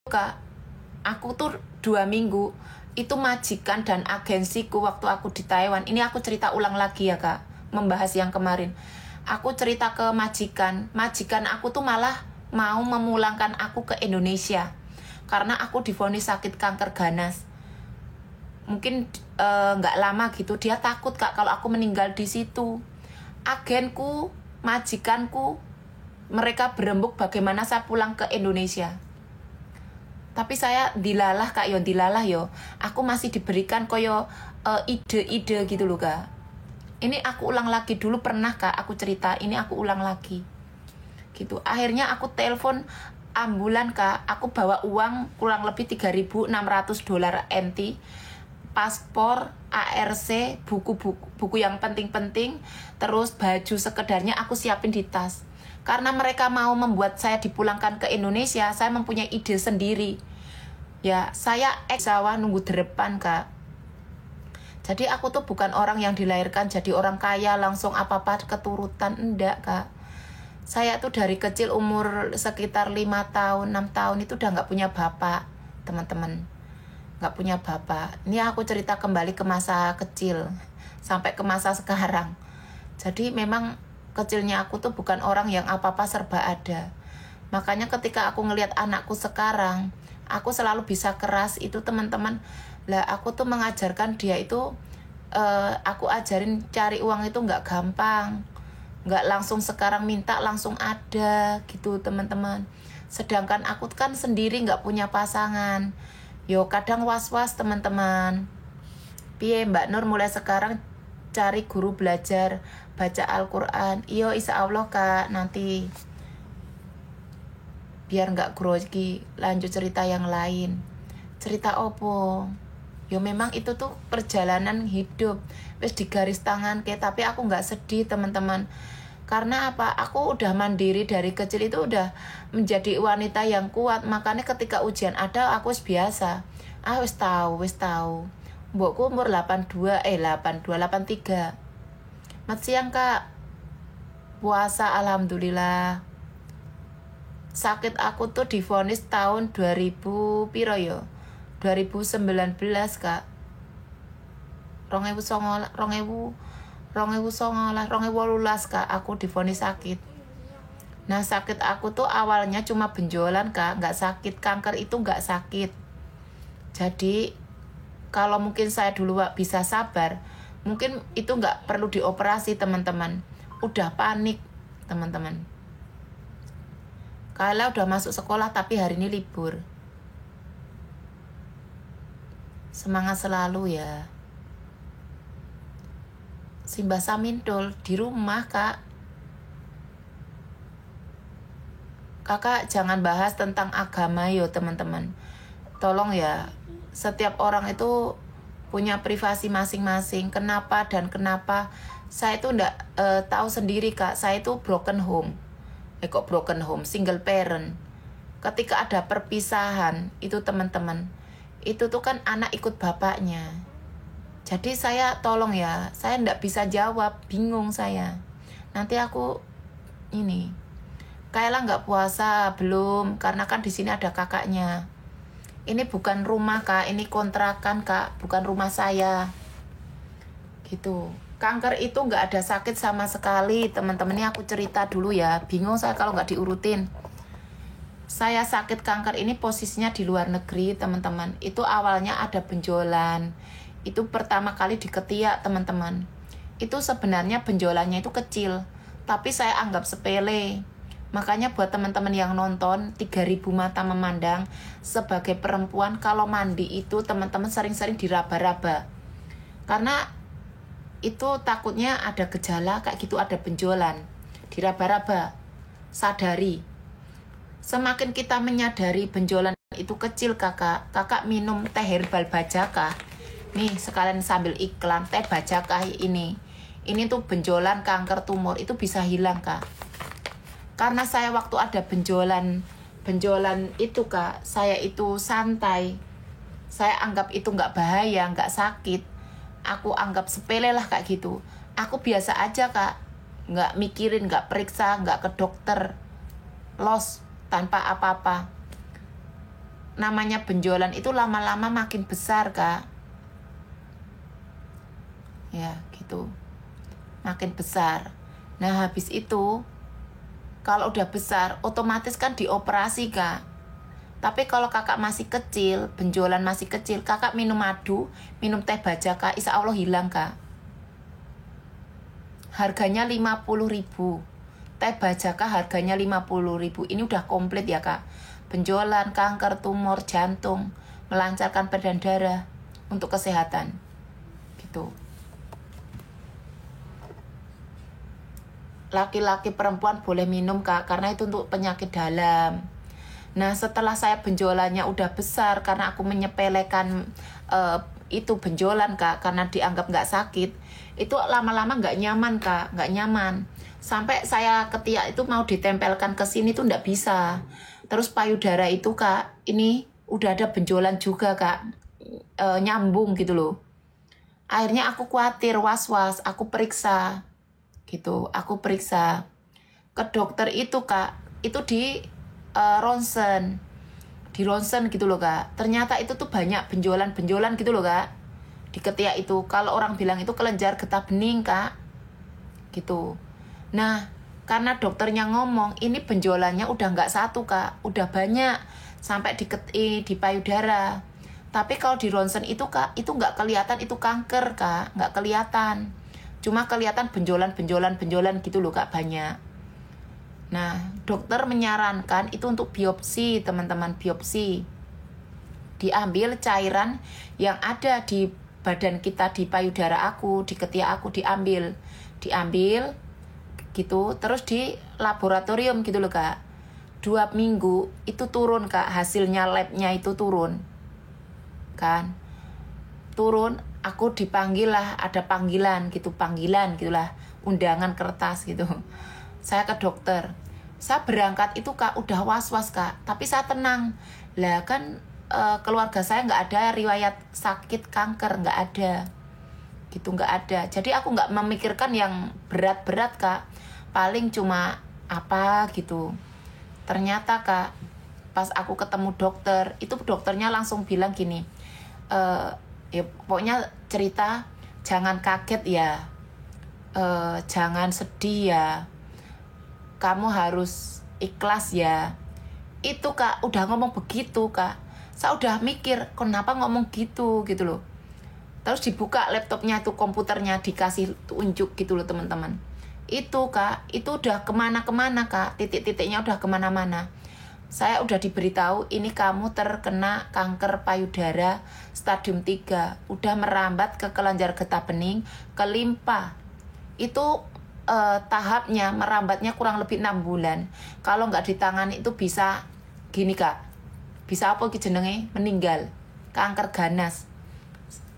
Kak, aku tuh 2 minggu itu majikan dan agensiku waktu aku di Taiwan. Ini aku cerita ulang lagi ya Kak, membahas yang kemarin. Aku cerita ke majikan aku tuh malah mau memulangkan aku ke Indonesia karena aku divonis sakit kanker ganas. Mungkin nggak lama gitu, dia takut Kak kalau aku meninggal di situ. Agenku, majikanku, mereka berembuk bagaimana saya pulang ke Indonesia. Tapi saya dilalah Kak yo, dilalah yo. Aku masih diberikan koyo ide-ide gitu loh Kak. Ini aku ulang lagi, dulu pernah Kak aku cerita, ini aku ulang lagi. Gitu. Akhirnya aku telepon ambulan Kak. Aku bawa uang kurang lebih 3.600 dolar NT, paspor, ARC, buku yang penting-penting, terus baju sekedarnya aku siapin di tas. Karena mereka mau membuat saya dipulangkan ke Indonesia, saya mempunyai ide sendiri. Ya, saya Jawa nunggu di depan Kak. Jadi aku tuh bukan orang yang dilahirkan jadi orang kaya langsung apa-apa keturutan, enggak Kak. Saya tuh dari kecil umur sekitar 5 tahun, 6 tahun itu udah gak punya bapak, teman-teman. Gak punya bapak. Ini aku cerita kembali ke masa kecil sampai ke masa sekarang. Jadi memang kecilnya aku tuh bukan orang yang apa-apa serba ada. Makanya ketika aku ngelihat anakku sekarang, aku selalu bisa keras itu teman-teman. Lah aku tuh mengajarkan dia itu, aku ajarin cari uang itu nggak gampang, nggak langsung sekarang minta langsung ada gitu teman-teman. Sedangkan aku kan sendiri nggak punya pasangan. Yo kadang was-was teman-teman. Piye Mbak Nur mulai sekarang cari guru belajar baca Al-Quran. Iyo insya Allah Kak, nanti biar nggak grogi lanjut cerita yang lain. Cerita opo? Yo memang itu tuh perjalanan hidup wis digaris tangan ke, tapi aku nggak sedih teman-teman. Karena apa? Aku udah mandiri dari kecil, itu udah menjadi wanita yang kuat. Makanya ketika ujian ada aku wis biasa. Wis tahu. Mbokku umur 83. Mat siang Kak. Puasa alhamdulillah. Sakit aku tuh divonis tahun 2000 piro yo? 2019 Kak. 2018 Kak aku divonis sakit. Nah sakit aku tuh awalnya cuma benjolan Kak, nggak sakit. Kanker itu nggak sakit. Jadi kalau mungkin saya dulu bisa sabar, mungkin itu nggak perlu dioperasi teman-teman. Udah panik teman-teman. Kalau udah masuk sekolah tapi hari ini libur. Semangat selalu ya. Simbah Samindol di rumah Kak. Kakak jangan bahas tentang agama yo teman-teman. Tolong ya. Setiap orang itu punya privasi masing-masing. Kenapa saya itu enggak tahu sendiri Kak. Saya itu broken home. Kok broken home, single parent. Ketika ada perpisahan itu teman-teman, itu tuh kan anak ikut bapaknya. Jadi saya tolong ya, saya enggak bisa jawab, bingung saya. Nanti aku ini Kayla nggak puasa belum, karena kan di sini ada kakaknya. Ini bukan rumah Kak, ini kontrakan Kak, bukan rumah saya. Gitu. Kanker itu nggak ada sakit sama sekali, teman-teman. Ini aku cerita dulu ya, bingung saya kalau nggak diurutin. Saya sakit kanker ini posisinya di luar negeri, teman-teman. Itu awalnya ada benjolan. Itu pertama kali di ketiak, teman-teman. Itu sebenarnya benjolannya itu kecil, tapi saya anggap sepele. Makanya buat teman-teman yang nonton 3.000 mata memandang, sebagai perempuan kalau mandi itu teman-teman sering-sering diraba-raba. Karena itu takutnya ada gejala kayak gitu, ada benjolan. Diraba-raba. Sadari. Semakin kita menyadari benjolan itu kecil kakak minum teh herbal Bajaka. Nih sekalian sambil iklan, teh Bajaka ini. Ini tuh benjolan, kanker, tumor itu bisa hilang Kak. Karena saya waktu ada benjolan itu Kak, saya itu santai. Saya anggap itu nggak bahaya, nggak sakit. Aku anggap sepele lah kayak gitu. Aku biasa aja Kak, nggak mikirin, nggak periksa, nggak ke dokter. Los tanpa apa-apa. namanya benjolan itu lama-lama makin besar kak. Ya gitu, makin besar. Nah habis itu kalau udah besar otomatis kan dioperasi kak. Tapi kalau kakak masih kecil, benjolan masih kecil, kakak minum madu, minum teh bajaka, insya Allah hilang kak. Harganya 50.000. Teh bajaka harganya 50.000. Ini udah komplit ya kak. Benjolan, kanker, tumor, jantung, melancarkan peredaran darah untuk kesehatan. Gitu. Laki-laki perempuan boleh minum kak, karena itu untuk penyakit dalam. Nah setelah saya benjolannya udah besar, karena aku menyepelekan itu benjolan kak, karena dianggap nggak sakit, itu lama-lama nggak nyaman kak, nggak nyaman. Sampai saya ketiak itu mau ditempelkan ke sini tuh nggak bisa. Terus payudara itu kak, ini udah ada benjolan juga kak, nyambung gitu loh. Akhirnya aku khawatir, was-was, aku periksa. Gitu, aku periksa ke dokter itu kak, itu di ronsen, di ronsen gitu loh kak. Ternyata itu tuh banyak benjolan gitu loh kak, di ketiak itu. Kalau orang bilang itu kelenjar getah bening kak, gitu. Nah karena dokternya ngomong ini benjolannya udah nggak satu kak, udah banyak sampai di payudara. Tapi kalau di ronsen itu kak, itu nggak kelihatan itu kanker kak, nggak kelihatan. Cuma kelihatan benjolan gitu loh kak, banyak. Nah dokter menyarankan itu untuk biopsi teman-teman, biopsi. Diambil cairan yang ada di badan kita, di payudara aku, di ketiak aku, diambil gitu. Terus di laboratorium gitu loh kak. 2 minggu itu turun kak, hasilnya labnya itu turun. Kan turun, aku dipanggil lah, ada panggilan gitulah, undangan kertas gitu. Saya ke dokter, saya berangkat itu kak udah was-was kak, tapi saya tenang lah kan. Keluarga saya nggak ada riwayat sakit kanker, nggak ada gitu, nggak ada. Jadi aku nggak memikirkan yang berat-berat kak, paling cuma apa gitu. Ternyata kak pas aku ketemu dokter, itu dokternya langsung bilang gini, ya pokoknya cerita jangan kaget ya, jangan sedih ya, kamu harus ikhlas ya. Itu kak udah ngomong begitu kak, saya udah mikir kenapa ngomong gitu loh. Terus dibuka laptopnya itu, komputernya dikasih tunjuk gitu loh teman-teman. Itu kak, itu udah kemana-kemana kak, titik-titiknya udah kemana-mana. Saya udah diberitahu ini kamu terkena kanker payudara stadium 3, udah merambat ke kelenjar getah bening, ke limpa. Itu tahapnya merambatnya kurang lebih 6 bulan. Kalau nggak ditangani itu bisa gini kak, bisa apa jenenge, meninggal, kanker ganas.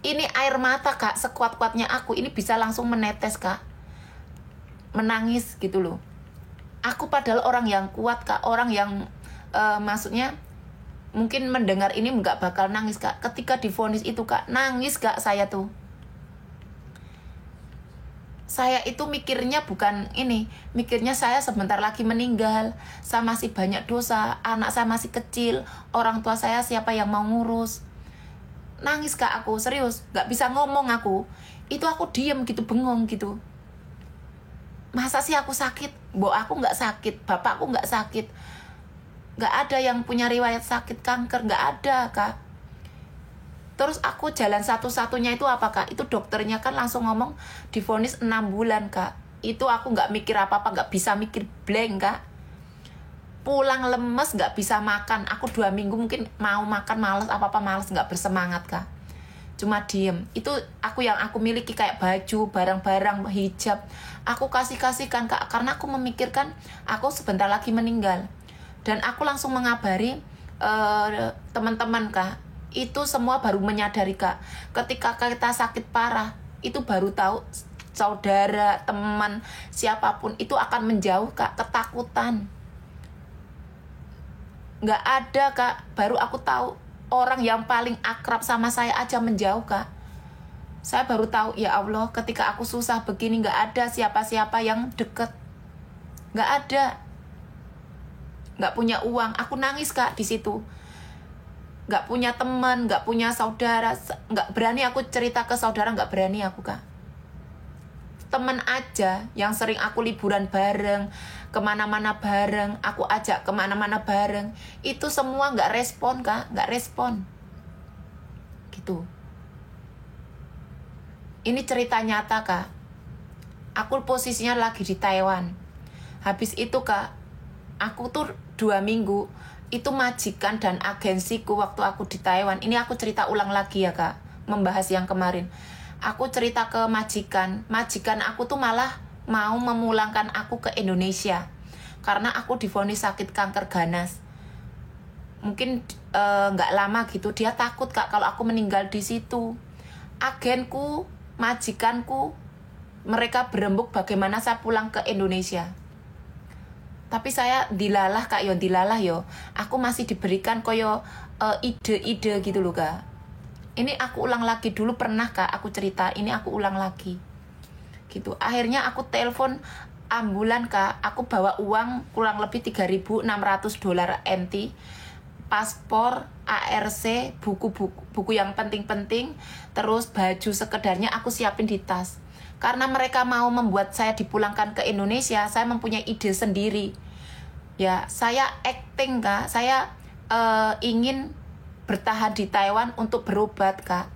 Ini air mata kak, sekuat-kuatnya aku ini bisa langsung menetes kak, menangis gitu loh. Aku padahal orang yang kuat kak, orang yang maksudnya mungkin mendengar ini nggak bakal nangis kak. Ketika divonis itu kak, nangis kak saya tuh. Saya itu mikirnya bukan ini, mikirnya saya sebentar lagi meninggal, saya masih banyak dosa, anak saya masih kecil, orang tua saya siapa yang mau ngurus. Nangis kak aku, serius, nggak bisa ngomong aku. Itu aku diem gitu, bengong gitu. Masa sih aku sakit? Mbok aku nggak sakit, bapakku nggak sakit. Nggak ada yang punya riwayat sakit kanker, nggak ada kak. Terus aku jalan satu-satunya itu apa kak? Itu dokternya kan langsung ngomong divonis 6 bulan kak. Itu aku nggak mikir apa-apa, nggak bisa mikir, blank kak. Pulang lemes, nggak bisa makan. Aku 2 minggu mungkin mau makan males, apa-apa males, nggak bersemangat kak. Cuma diem. Itu aku yang aku miliki kayak baju, barang-barang, hijab, aku kasih-kasihkan kak, karena aku memikirkan aku sebentar lagi meninggal. Dan aku langsung mengabari teman-teman kak. Itu semua baru menyadari kak, ketika kita sakit parah itu baru tahu, saudara, teman, siapapun itu akan menjauh kak, ketakutan. Nggak ada kak, baru aku tahu orang yang paling akrab sama saya aja menjauh kak. Saya baru tahu, ya Allah, ketika aku susah begini nggak ada siapa-siapa yang deket, nggak ada. Nggak punya uang, aku nangis kak di situ. nggak punya teman, nggak punya saudara, nggak berani aku cerita ke saudara, nggak berani aku kak. Teman aja yang sering aku liburan bareng, kemana-mana bareng, aku ajak kemana-mana bareng, itu semua nggak respon kak, nggak respon gitu. Ini cerita nyata kak. Aku posisinya lagi di Taiwan. Habis itu kak, aku tuh 2 minggu itu majikan dan agensiku waktu aku di Taiwan. Ini aku cerita ulang lagi ya kak, membahas yang kemarin. Aku cerita ke majikan aku tuh malah mau memulangkan aku ke Indonesia karena aku divonis sakit kanker ganas. Mungkin nggak lama gitu, dia takut kak kalau aku meninggal di situ. Agenku, majikanku, mereka berembuk bagaimana saya pulang ke Indonesia. Tapi saya dilalah kak yo, dilalah yo. Aku masih diberikan koyo ide-ide gitu loh kak. Ini aku ulang lagi, dulu pernah kak aku cerita, ini aku ulang lagi gitu. Akhirnya aku telepon ambulan kak, aku bawa uang kurang lebih 3.600 dolar NT, paspor, ARC, buku yang penting-penting, terus baju sekedarnya aku siapin di tas. Karena mereka mau membuat saya dipulangkan ke Indonesia, saya mempunyai ide sendiri. Ya, saya acting kak, saya ingin bertahan di Taiwan untuk berobat kak.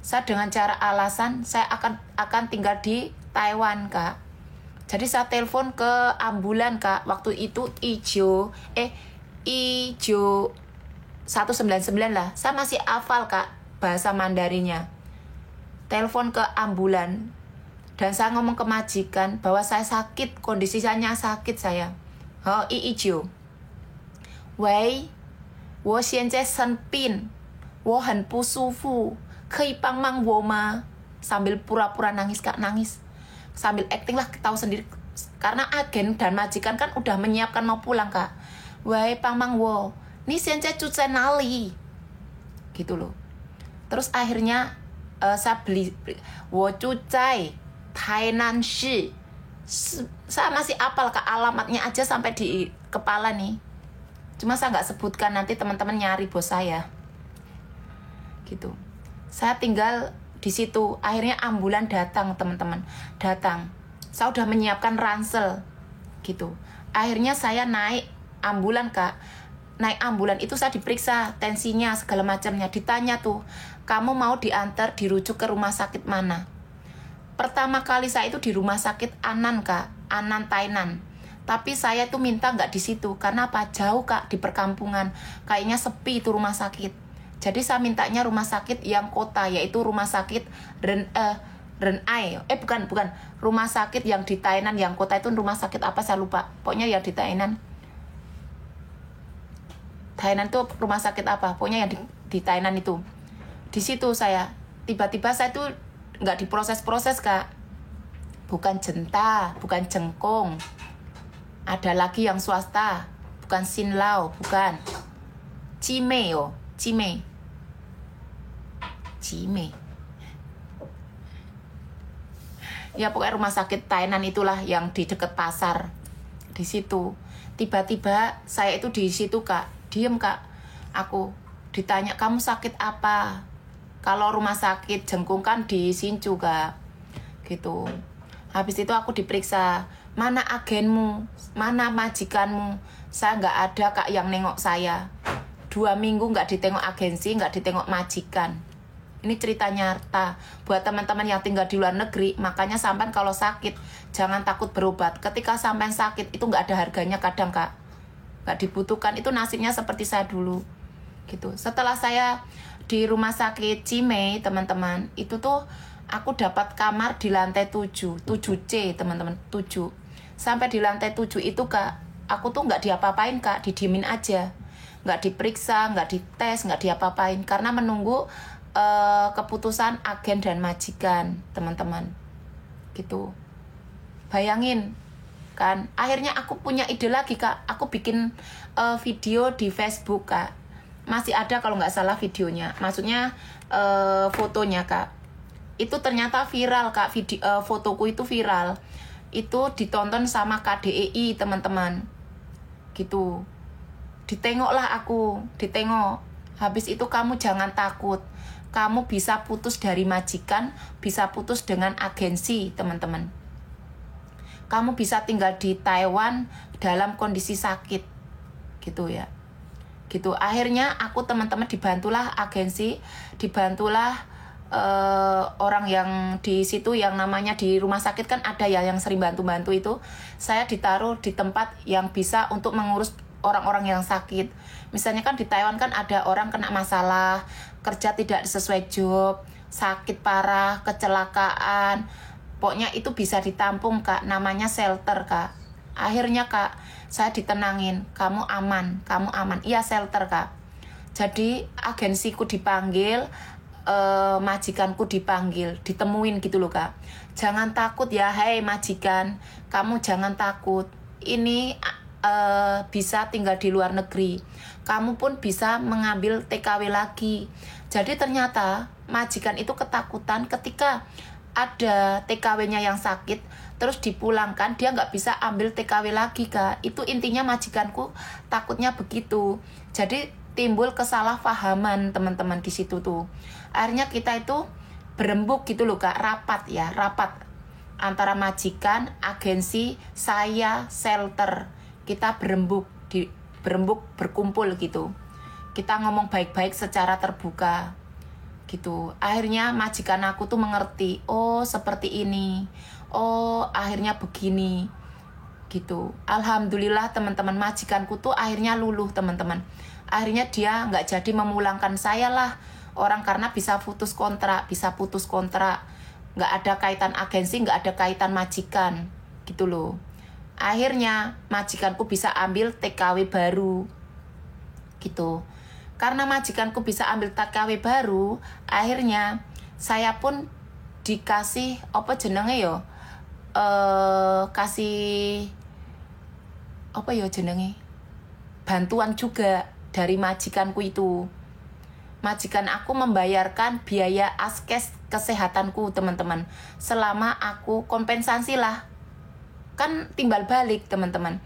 Saya dengan cara alasan saya akan tinggal di Taiwan kak. Jadi saya telepon ke ambulan kak. Waktu itu ijo 199 lah. Saya masih hafal kak bahasa Mandarinnya. Telepon ke ambulan dan saya ngomong ke majikan bahwa saya sakit, kondisinya sakit saya. Oh ijo, wei, 我现在生病，我很不舒服，可以帮忙我吗？ Sambil pura-pura nangis kak, nangis. Sambil acting lah, tahu sendiri. Karena agen dan majikan kan udah menyiapkan mau pulang kak. Wei, pangmang wo, ni 现在住在哪里? Gitu loh. Terus akhirnya saya beli, 我住在台南市. Saya masih apal kak alamatnya aja sampai di kepala nih. Cuma saya nggak sebutkan, nanti teman-teman nyari bos saya gitu. Saya tinggal di situ. Akhirnya ambulan datang teman-teman, datang. Saya udah menyiapkan ransel gitu. Akhirnya saya naik ambulan kak. Naik ambulan itu saya diperiksa tensinya segala macamnya. Ditanya tuh, kamu mau diantar dirujuk ke rumah sakit mana? Pertama kali saya itu di rumah sakit Anan kak, Anan Tainan. Tapi saya tuh minta nggak di situ karena apa, jauh kak, di perkampungan, kayaknya sepi itu rumah sakit. Jadi saya mintanya rumah sakit yang kota, yaitu rumah sakit Renai. Bukan rumah sakit yang di Tainan yang kota itu rumah sakit apa saya lupa. Pokoknya ya di Tainan. Tainan tuh rumah sakit apa? Pokoknya yang di Tainan itu. Di situ saya tiba-tiba saya tuh nggak diproses-proses kak. Bukan Jenta, bukan Jengkong. Ada lagi yang swasta, bukan Sinlau, bukan Cime. Ya pokoknya rumah sakit Tainan itulah yang di dekat pasar. Di situ. Tiba-tiba saya itu di situ kak, diem kak. Aku ditanya, kamu sakit apa? Kalau rumah sakit Jengkung kan di Sincu kak. Gitu. Habis itu aku diperiksa, mana agenmu, mana majikanmu? Saya nggak ada kak yang nengok saya. 2 minggu nggak ditengok agensi, nggak ditengok majikan. Ini cerita nyata buat teman-teman yang tinggal di luar negeri. Makanya sampean kalau sakit jangan takut berobat. Ketika sampean sakit itu nggak ada harganya kadang kak, nggak dibutuhkan. Itu nasibnya seperti saya dulu gitu. Setelah saya di rumah sakit Cime teman-teman, itu tuh aku dapat kamar di lantai 7C teman-teman, 7. Sampai di lantai 7 itu kak, aku tuh nggak diapa-apain kak, didiemin aja, nggak diperiksa, nggak dites, nggak diapa-apain karena menunggu keputusan agen dan majikan teman-teman gitu. Bayangin kan, akhirnya aku punya ide lagi kak, aku bikin video di Facebook kak, masih ada kalau nggak salah videonya, maksudnya fotonya kak. Itu ternyata viral kak, fotoku itu viral. Itu ditonton sama KDEI teman-teman gitu. Ditengoklah aku, ditengok. Habis itu kamu jangan takut. Kamu bisa putus dari majikan, bisa putus dengan agensi, teman-teman. Kamu bisa tinggal di Taiwan dalam kondisi sakit, gitu ya. Gitu. Akhirnya aku, teman-teman, dibantulah agensi, dibantulah orang yang di situ, yang namanya di rumah sakit kan ada ya yang sering bantu-bantu itu. Saya ditaruh di tempat yang bisa untuk mengurus orang-orang yang sakit. Misalnya kan di Taiwan kan ada orang kena masalah, kerja tidak sesuai job, sakit parah, kecelakaan. Pokoknya itu bisa ditampung, Kak. Namanya shelter, Kak. Akhirnya, Kak, saya ditenangin. Kamu aman, kamu aman. Iya, shelter, Kak. Jadi agensiku dipanggil, majikanku dipanggil, ditemuin gitu loh, Kak. Jangan takut ya, hei majikan, kamu jangan takut. Ini bisa tinggal di luar negeri. Kamu pun bisa mengambil TKW lagi. Jadi ternyata majikan itu ketakutan ketika ada TKW-nya yang sakit, terus dipulangkan, dia nggak bisa ambil TKW lagi, Kak. Itu intinya majikanku takutnya begitu. Jadi timbul kesalahpahaman, teman-teman, di situ tuh. Akhirnya kita itu berembuk gitu loh, Kak, rapat antara majikan, agensi, saya, shelter. Kita berembuk berkumpul gitu. Kita ngomong baik-baik secara terbuka gitu. Akhirnya majikan aku tuh mengerti, oh seperti ini, oh akhirnya begini gitu. Alhamdulillah, teman-teman, majikanku tuh akhirnya luluh, teman-teman. Akhirnya dia nggak jadi memulangkan saya lah. Orang karena bisa putus kontrak, nggak ada kaitan agensi, nggak ada kaitan majikan gitu loh. Akhirnya majikanku bisa ambil TKW baru gitu. Karena majikanku bisa ambil TKW baru, akhirnya saya pun dikasih apa jenenge yo, kasih apa yo jenenge, bantuan juga dari majikanku itu. Majikan aku membayarkan biaya askes kesehatanku, teman-teman, selama aku kompensasi lah, kan timbal balik, teman-teman.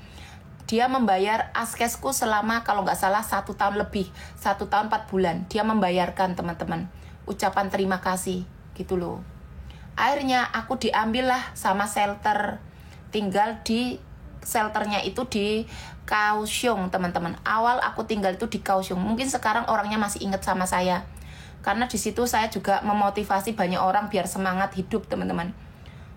Dia membayar askesku selama kalau nggak salah 1 tahun lebih, 1 tahun 4 bulan. Dia membayarkan, teman-teman, ucapan terima kasih gitu loh. Akhirnya aku diambil lah sama shelter, tinggal di shelternya itu di Kaohsiung, teman-teman. Awal aku tinggal itu di Kaohsiung. Mungkin sekarang orangnya masih ingat sama saya, karena di situ saya juga memotivasi banyak orang biar semangat hidup, teman-teman.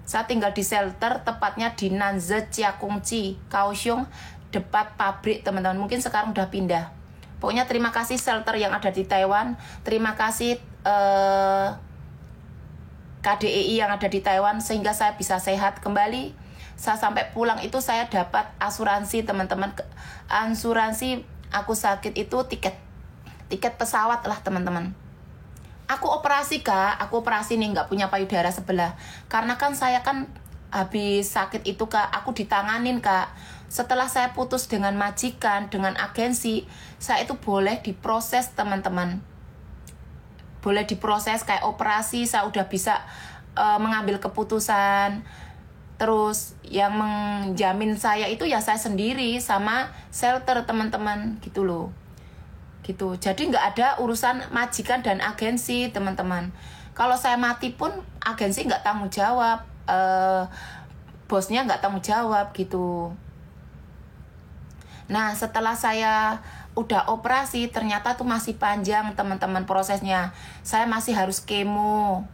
Saya tinggal di shelter, tepatnya di Nanze Chiakungchi, Kaohsiung, dekat pabrik, teman-teman. Mungkin sekarang udah pindah. Pokoknya terima kasih shelter yang ada di Taiwan. Terima kasih KDEI yang ada di Taiwan, sehingga saya bisa sehat kembali. Saya sampai pulang itu saya dapat asuransi, teman-teman. Asuransi aku sakit itu tiket pesawat lah, teman-teman. Aku operasi, Kak. Aku operasi nih, nggak punya payudara sebelah. Karena kan saya kan habis sakit itu, Kak, aku ditanganin, Kak. Setelah saya putus dengan majikan, dengan agensi, saya itu boleh diproses, teman-teman. Boleh diproses kayak operasi, saya udah bisa mengambil keputusan. Terus yang menjamin saya itu ya saya sendiri sama shelter, teman-teman, gitu loh. Gitu. Jadi nggak ada urusan majikan dan agensi, teman-teman. Kalau saya mati pun agensi nggak tanggung jawab, bosnya nggak tanggung jawab gitu. Nah, setelah saya udah operasi, ternyata tuh masih panjang, teman-teman, prosesnya. Saya masih harus kemo.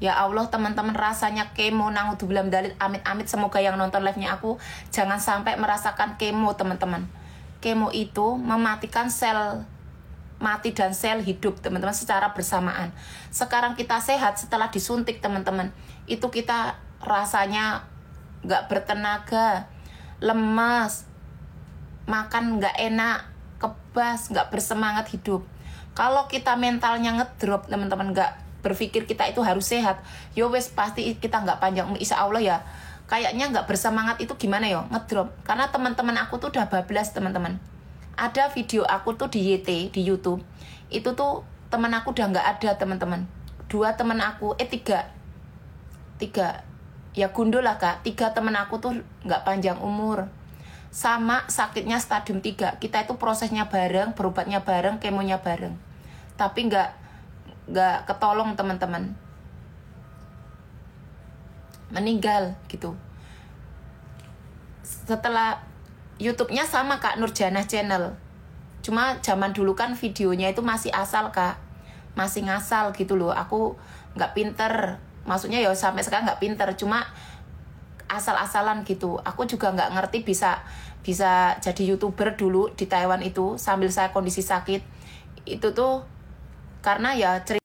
Ya Allah, teman-teman, rasanya kemo, naudzubillah min dzalik, amit-amit, semoga yang nonton live-nya aku jangan sampai merasakan kemo, teman-teman. Kemo itu mematikan sel mati dan sel hidup, teman-teman, secara bersamaan. Sekarang kita sehat setelah disuntik, teman-teman. Itu kita rasanya nggak bertenaga, lemas, makan nggak enak, kebas, nggak bersemangat hidup. Kalau kita mentalnya ngedrop, teman-teman, nggak berpikir kita itu harus sehat, yo wes pasti kita nggak panjang, insya Allah ya. Kayaknya nggak bersemangat itu gimana yo, ngedrop. Karena teman-teman aku tuh udah bablas, teman-teman. Ada video aku tuh di YT, di YouTube. Itu tuh teman aku udah nggak ada, teman-teman. 2 teman aku, 3. Ya gundul lah, Kak. 3 teman aku tuh nggak panjang umur. Sama sakitnya stadium 3. Kita itu prosesnya bareng, berobatnya bareng, kemonya bareng. tapi nggak ketolong teman-teman, meninggal gitu. Setelah YouTube-nya sama Kak Nurjana Channel, cuma zaman dulu kan videonya itu masih asal Kak, masih ngasal gitu loh. Aku nggak pinter, maksudnya ya sampai sekarang nggak pinter, cuma asal-asalan gitu. Aku juga nggak ngerti bisa jadi YouTuber dulu di Taiwan itu sambil saya kondisi sakit itu tuh karena ya cerita